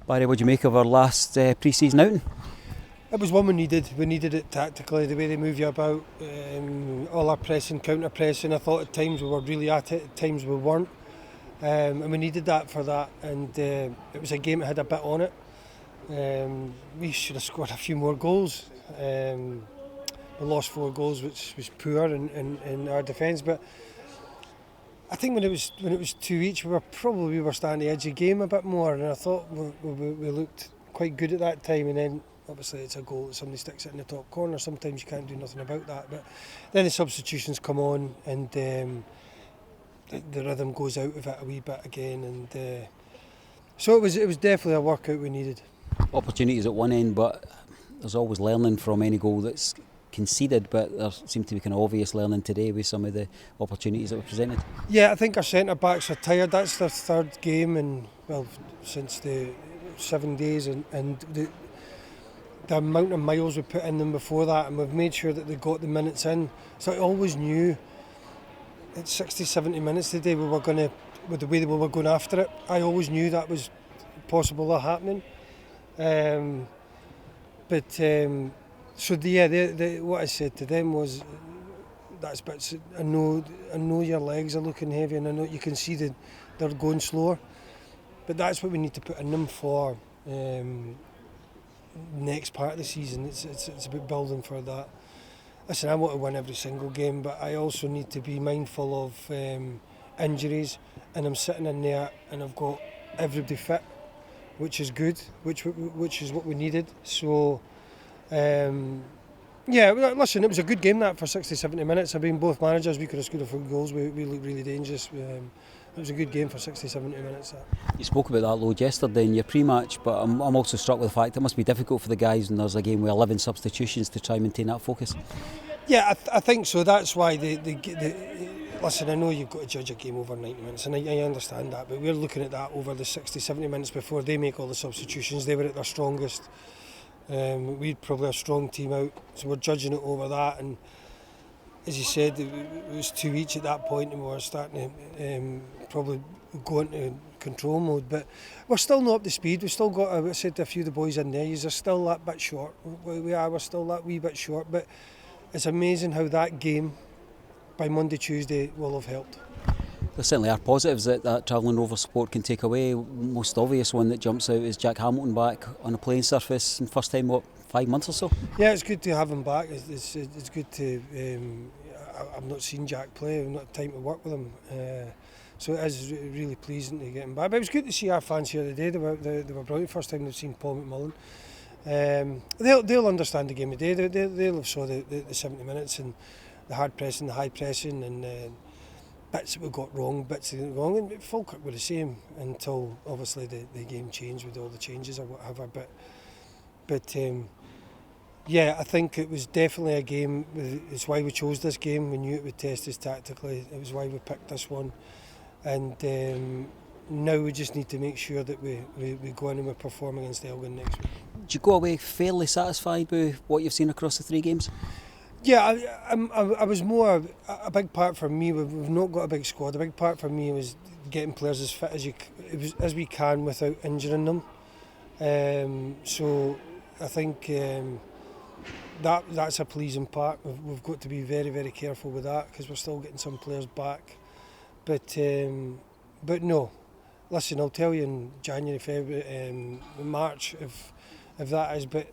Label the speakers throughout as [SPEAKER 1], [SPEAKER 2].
[SPEAKER 1] Barry, what do you make of our last pre-season outing?
[SPEAKER 2] It was one we needed. We needed it tactically, the way they move you about, all our pressing, counter-pressing. I thought at times we were really at it, at times we weren't. And we needed that for that. And it was a game that had a bit on it. We should have scored a few more goals. We lost 4 goals, which was poor in our defence. But I think when it was 2 each, we were starting to edge the game a bit more. And I thought we looked quite good at that time. And then obviously it's a goal that somebody sticks it in the top corner. Sometimes you can't do nothing about that. But then the substitutions come on and the rhythm goes out of it a wee bit again. And so it was definitely a workout we needed.
[SPEAKER 1] Opportunities at one end, but there's always learning from any goal that's conceded, but there seemed to be kind of obvious learning today with some of the opportunities that were presented.
[SPEAKER 2] Yeah, I think our centre backs are tired. That's their 3rd game and since the 7 days and the amount of miles we put in them before that, and we've made sure that they got the minutes in. So I always knew at 60-70 minutes today we were going to, with the way that we were going after it, I always knew that was possible of happening. So what I said to them was, that's bits. I know your legs are looking heavy, and I know you can see that they're going slower. But that's what we need to put in them for next part of the season. It's about building for that. Listen, I want to win every single game, but I also need to be mindful of injuries. And I'm sitting in there, and I've got everybody fit, which is good, which is what we needed. So. Listen, it was a good game that for 60-70 minutes. I mean, both managers, we could have scored a few goals. We looked really dangerous. It was a good game for 60-70 minutes.
[SPEAKER 1] You spoke about that load yesterday in your pre-match, but I'm also struck with the fact it must be difficult for the guys when there's a game with 11 substitutions to try and maintain that focus.
[SPEAKER 2] Yeah, I think so. That's why listen, I know you've got to judge a game over 90 minutes, and I understand that, but we're looking at that over the 60-70 minutes before they make all the substitutions. They were at their strongest. We'd probably a strong team out, so we're judging it over that. And as you said, it was 2 each at that point, and we were starting to probably go into control mode. But we're still not up to speed. We've still got, I said to a few of the boys in there, you're still that bit short. We're still that wee bit short. But it's amazing how that game by Monday, Tuesday will have helped.
[SPEAKER 1] There certainly are positives that travelling Rovers support can take away. Most obvious one that jumps out is Jack Hamilton back on a playing surface, and first time, 5 months or so? Yeah,
[SPEAKER 2] it's good to have him back. It's good to. I've not seen Jack play. I've not had time to work with him, so it is really pleasing to get him back. But it was good to see our fans here today. They were brilliant. First time they've seen Paul McMullen. They'll understand the game today. They'll have saw the 70 minutes and the hard pressing, the high pressing, and bits that we got wrong, bits that we got wrong. And Falkirk were the same until obviously the game changed with all the changes or whatever. But I think it was definitely a game. It's why we chose this game. We knew it would test us tactically. It was why we picked this one. And now we just need to make sure that we go in and we perform against Elgin next week.
[SPEAKER 1] Do you go away fairly satisfied with what you've seen across the 3 games?
[SPEAKER 2] Yeah, I was more, a big part for me, we've not got a big squad, a big part for me was getting players as fit as we can without injuring them. So I think that's a pleasing part. We've got to be very, very careful with that because we're still getting some players back. But no, listen, I'll tell you in January, February, March if that is, but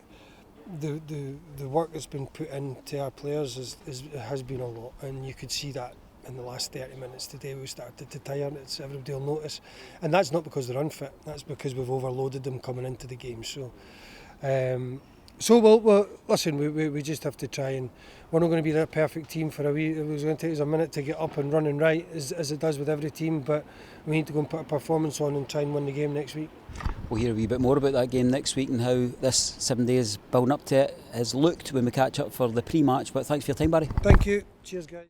[SPEAKER 2] the work that's been put into our players has been a lot, and you could see that in the last 30 minutes today. We started to tire, everybody will notice, and that's not because they're unfit, that's because we've overloaded them coming into the game. So we'll listen, we just have to try, and we're not going to be that perfect team for a wee. It was going to take us a minute to get up and running right, as it does with every team, but we need to go and put a performance on and try and win the game next week.
[SPEAKER 1] We'll hear a wee bit more about that game next week and how this 7 days building up to it has looked when we catch up for the pre-match. But thanks for your time, Barry.
[SPEAKER 2] Thank you. Cheers, guys.